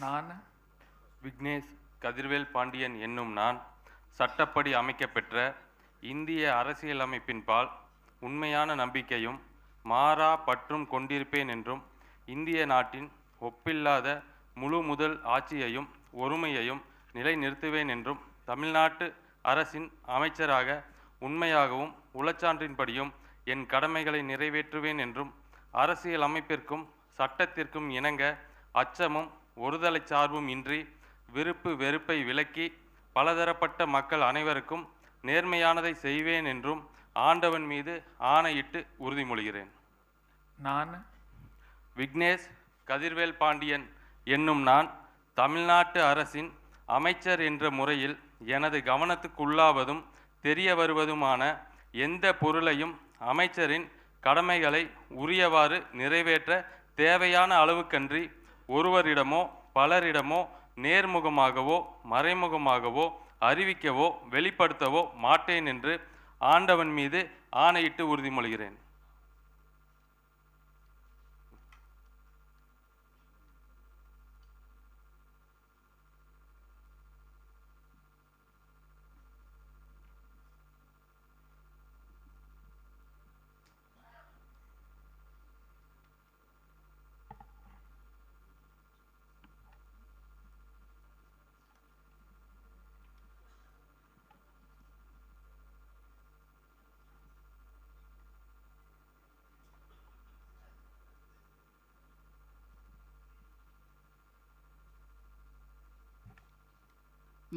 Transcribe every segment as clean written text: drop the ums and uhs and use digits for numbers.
நான் விக்னேஷ் கதிர்வேல் பாண்டியன் என்னும் நான் சட்டப்படி அமைக்கப்பெற்ற இந்திய அரசியலமைப்பின்பால் உண்மையான நம்பிக்கையும் மாறா பற்றும் கொண்டிருப்பேன் என்றும் இந்திய நாட்டின் ஒப்பில்லாத முழு முதல் ஆட்சியையும் ஒருமையையும் நிலைநிறுத்துவேன் என்றும் தமிழ்நாட்டு அரசின் அமைச்சராக உண்மையாகவும் உளச்சான்றின்படியும் என் கடமைகளை நிறைவேற்றுவேன் என்றும் அரசியல் அமைப்பிற்கும் சட்டத்திற்கும் இணங்க அச்சமும் ஒருதலை சார்பும் இன்றி விருப்பு வெறுப்பை விலக்கி பலதரப்பட்ட மக்கள் அனைவருக்கும் நேர்மையானதை செய்வேன் என்றும் ஆண்டவன் மீது ஆணையிட்டு உறுதிமொழிகிறேன். நான் விக்னேஷ் கதிர்வேல் பாண்டியன் என்னும் நான் தமிழ்நாட்டு அரசின் அமைச்சர் என்ற முறையில் எனது கவனத்துக்குள்ளாவதும் தெரிய வருவதுமான எந்த பொருளையும் அமைச்சரின் கடமைகளை உரியவாறு நிறைவேற்ற தேவையான அளவுக்கன்றி ஒருவரிடமோ பலரிடமோ நேர்முகமாகவோ மறைமுகமாகவோ அறிவிக்கவோ வெளிப்படுத்தவோ மாட்டேன் என்று ஆண்டவன் மீது ஆணையிட்டு உறுதிமொழிகிறேன்.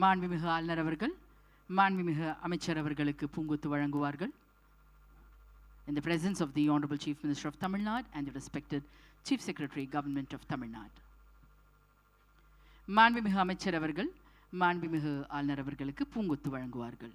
மாண்புமிகு ஆளுநர் அவர்கள் மாண்புமிகு அமைச்சர் அவர்களுக்கு பூங்கொத்து வழங்குவார்கள். In the presence of the Honorable Chief Minister of Tamil Nadu and the respected Chief Secretary, Government of Tamil Nadu. மாண்புமிகு அமைச்சர் அவர்கள் மாண்புமிகு ஆளுநர் அவர்களுக்கு பூங்கொத்து வழங்குவார்கள்.